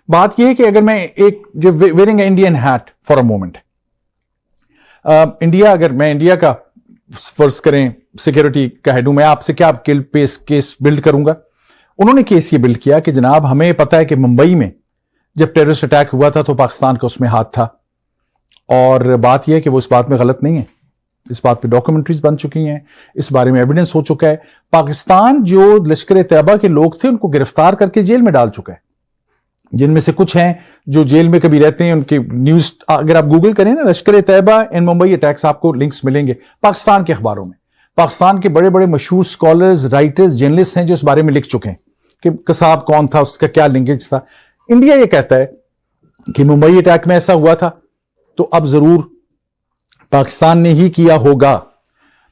بات یہ ہے کہ اگر میں ایک جو wearing Indian hat for a moment, India, اگر میں انڈیا کا فرض کریں سیکورٹی کا ہیڈ ہوں، میں آپ سے کیا کیس بلڈ کروں گا؟ انہوں نے کیس یہ بلڈ کیا کہ جناب ہمیں پتا ہے کہ ممبئی میں جب ٹیررسٹ اٹیک ہوا تھا تو پاکستان کا اس میں ہاتھ تھا، اور بات یہ ہے کہ وہ اس بات میں غلط نہیں ہے، اس بات پہ ڈاکومنٹریز بن چکی ہیں، اس بارے میں ایویڈنس ہو چکا ہے۔ پاکستان جو لشکر طیبہ کے لوگ تھے ان کو گرفتار کر کے جیل میں ڈال چکا ہے، جن میں سے کچھ ہیں جو جیل میں کبھی رہتے ہیں، ان کی نیوز اگر آپ گوگل کریں نا لشکر طیبہ ان ممبئی اٹیکس، آپ کو لنکس ملیں گے پاکستان کے اخباروں میں۔ پاکستان کے بڑے بڑے مشہور سکولرز، رائٹرز، جرنلسٹ ہیں جو اس بارے میں لکھ چکے ہیں کہ قصاب کون تھا، اس کا کیا لنکیج تھا۔ انڈیا یہ کہتا ہے کہ ممبئی اٹیک میں ایسا ہوا تھا تو اب ضرور پاکستان نے ہی کیا ہوگا۔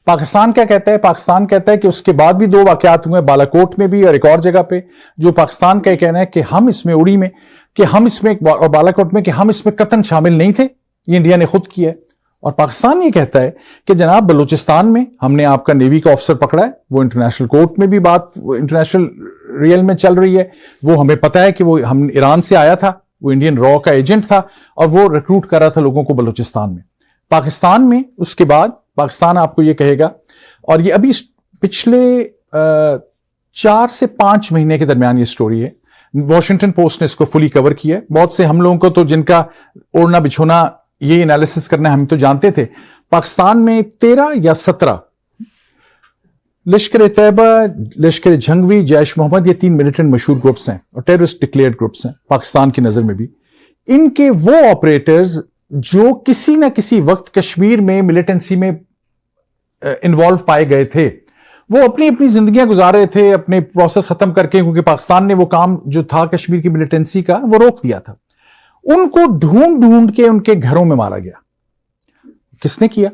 پاکستان کیا کہتا ہے؟ پاکستان کہتا ہے کہ اس کے بعد بھی 2 واقعات ہوئے، بالاکوٹ میں بھی اور ایک اور جگہ پہ، جو پاکستان کا یہ کہنا ہے کہ ہم اس میں اڑی میں کہ ہم اس میں اور بالاکوٹ میں کہ ہم اس میں قطعاً شامل نہیں تھے، یہ انڈیا نے خود کیا ہے۔ اور پاکستان یہ کہتا ہے کہ جناب بلوچستان میں ہم نے آپ کا نیوی کا آفسر پکڑا ہے، وہ انٹرنیشنل کورٹ میں بھی بات انٹرنیشنل ریئل میں چل رہی ہے، وہ ہمیں پتا ہے کہ وہ ہم ایران سے آیا تھا، وہ انڈین را کا ایجنٹ تھا اور وہ ریکروٹ کر رہا تھا لوگوں کو بلوچستان میں۔ پاکستان میں اس کے بعد پاکستان آپ کو یہ کہے گا، اور یہ ابھی پچھلے 4 سے 5 مہینے کے درمیان یہ سٹوری ہے، واشنگٹن پوسٹ نے اس کو فلی کور کیا ہے۔ بہت سے ہم لوگوں کو تو جن کا اوڑھنا بچھونا یہ انالیسس کرنا ہم تو جانتے تھے، پاکستان میں 13 یا 17 لشکر طیبہ، لشکر جھنگوی، جیش محمد، یہ 3 ملیٹنٹ مشہور گروپس ہیں اور ٹیررسٹ ڈکلیئرڈ گروپس ہیں پاکستان کی نظر میں بھی۔ ان کے وہ آپریٹرز جو کسی نہ کسی وقت کشمیر میں ملیٹنسی میں انوالو پائے گئے تھے، وہ اپنی اپنی زندگیاں گزار رہے تھے اپنے پروسیس ختم کر کے، کیونکہ پاکستان نے وہ کام جو تھا کشمیر کی ملیٹنسی کا وہ روک دیا تھا۔ ان کو ڈھونڈ ڈھونڈ کے ان کے گھروں میں مارا گیا۔ کس نے کیا؟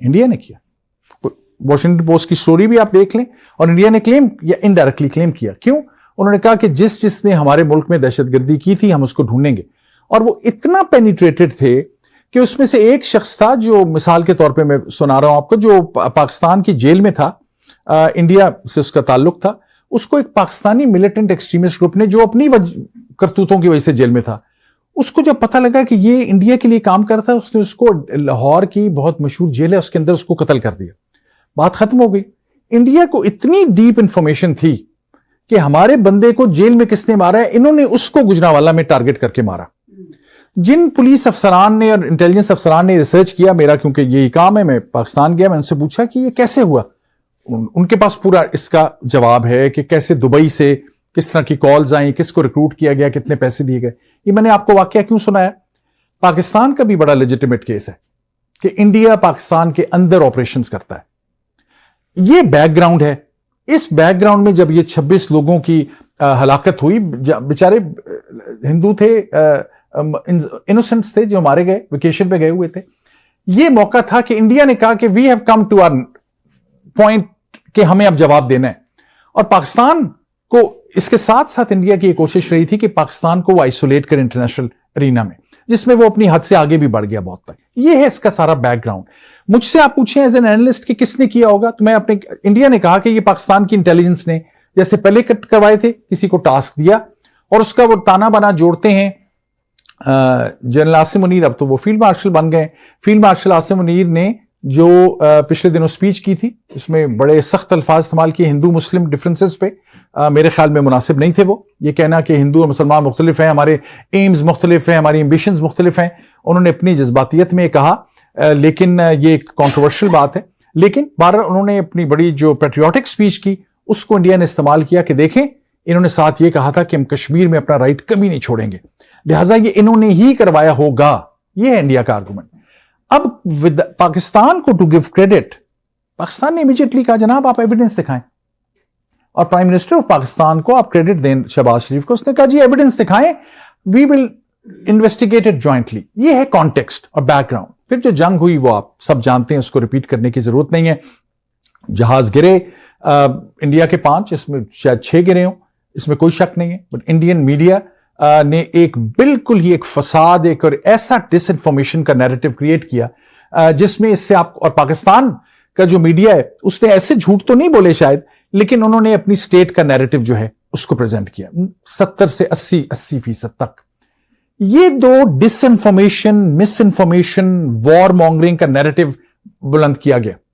انڈیا نے کیا۔ واشنگٹن پوسٹ کی سٹوری بھی آپ دیکھ لیں، اور انڈیا نے کلیم یا انڈائریکٹلی کلیم کیا۔ کیوں؟ انہوں نے کہا کہ جس نے ہمارے ملک میں دہشت گردی کی تھی ہم اس کو ڈھونڈیں گے، اور وہ اتنا پینیٹریٹڈ تھے کہ اس میں سے ایک شخص تھا جو مثال کے طور پہ میں سنا رہا ہوں آپ کو، جو پاکستان کی جیل میں تھا، انڈیا سے اس کا تعلق تھا، اس کو ایک پاکستانی ملیٹنٹ ایکسٹریمسٹ گروپ نے جو اپنی کرتوتوں کی وجہ سے جیل میں تھا، اس کو جب پتہ لگا کہ یہ انڈیا کے لیے کام کرتا ہے، اس نے اس کو لاہور کی بہت مشہور جیل ہے اس کے اندر اس کو قتل کر دیا۔ بات ختم ہو گئی۔ انڈیا کو اتنی ڈیپ انفارمیشن تھی کہ ہمارے بندے کو جیل میں کس نے مارا ہے، انہوں نے اس کو گجرانوالہ میں ٹارگٹ کر کے مارا۔ جن پولیس افسران نے اور انٹیلیجنس افسران نے ریسرچ کیا، میرا کیونکہ یہی کام ہے، میں پاکستان گیا، میں ان سے پوچھا کہ یہ کیسے ہوا۔ ان کے پاس پورا اس کا جواب ہے کہ کیسے دبئی سے کس طرح کی کالز آئیں، کس کو ریکروٹ کیا گیا، کتنے پیسے دیے گئے۔ یہ میں نے آپ کو واقعہ کیوں سنایا؟ پاکستان کا بھی بڑا لیجیٹیمیٹ کیس ہے کہ انڈیا پاکستان کے اندر آپریشنز کرتا ہے۔ یہ بیک گراؤنڈ ہے۔ اس بیک گراؤنڈ میں جب یہ 26 لوگوں کی ہلاکت ہوئی، بیچارے ہندو تھے، انوسنٹس تھے جو مارے گئے، ویکیشن پہ گئے ہوئے تھے، یہ موقع تھا کہ انڈیا نے کہا کہ we have come to our point کہ ہمیں اب جواب دینا ہے۔ اور پاکستان کو اس کے ساتھ ساتھ انڈیا کی یہ کوشش رہی تھی کہ پاکستان کو وہ آئسولیٹ کرے انٹرنیشنل ارینا میں، جس میں وہ اپنی حد سے آگے بھی بڑھ گیا بہت تک۔ یہ ہے اس کا سارا بیک گراؤنڈ۔ مجھ سے آپ پوچھیں ایز این اینالسٹ کہ کس نے کیا ہوگا، تو میں اپنے انڈیا نے کہا کہ یہ پاکستان کی انٹیلیجنس نے جیسے پہلے کٹ کروائے تھے، کسی کو ٹاسک دیا اور اس کا وہ تانا بانا جوڑتے ہیں۔ جنرل عاصم منیر اب تو وہ فیلڈ مارشل بن گئے۔ فیلڈ مارشل عاصم منیر نے جو پچھلے دنوں سپیچ کی تھی، اس میں بڑے سخت الفاظ استعمال کیے ہندو مسلم ڈفرینسز پہ، میرے خیال میں مناسب نہیں تھے وہ۔ یہ کہنا کہ ہندو اور مسلمان مختلف ہیں، ہمارے ایمز مختلف ہیں، ہماری ایمبیشنز مختلف ہیں، انہوں نے اپنی جذباتیت میں کہا، لیکن یہ ایک کانٹروورشل بات ہے۔ لیکن بہرحال انہوں نے اپنی بڑی جو پیٹریوٹک سپیچ کی، اس کو انڈیا نے استعمال کیا کہ دیکھیں انہوں نے ساتھ یہ کہا تھا کہ ہم کشمیر میں اپنا رائٹ کبھی نہیں چھوڑیں گے، لہٰذا یہ انہوں نے ہی کروایا ہوگا۔ یہ ہے انڈیا کا آرگومنٹ۔ اب پاکستان کو ٹو گیو کریڈٹ، پاکستان نے امیجیٹلی کہا جناب آپ ایویڈنس دکھائیں، اور پرائم منسٹر آف پاکستان کو آپ کریڈٹ دیں شہباز شریف کو، اس نے کہا جی ایویڈنس دکھائیں، وی ول انویسٹیگیٹ اٹ جوائنٹلی۔ یہ ہے کانٹیکسٹ اور بیک گراؤنڈ۔ پھر جو جنگ ہوئی وہ آپ سب جانتے ہیں، اس کو ریپیٹ کرنے کی ضرورت نہیں ہے۔ جہاز گرے انڈیا کے 5، اس میں شاید 6 گرے ہوں، اس میں کوئی شک نہیں ہے، بٹ انڈین میڈیا نے ایک بالکل ہی ایک فساد، ایک اور ایسا ڈس انفارمیشن کا نیریٹو کریٹ کیا جس میں اس سے آپ، اور پاکستان کا جو میڈیا ہے اس نے ایسے جھوٹ تو نہیں بولے شاید، لیکن انہوں نے اپنی سٹیٹ کا نیریٹو جو ہے اس کو پریزنٹ کیا 70 سے 80% تک. یہ دو ڈس انفارمیشن، مس انفارمیشن، وار مانگرنگ کا نیریٹو بلند کیا گیا.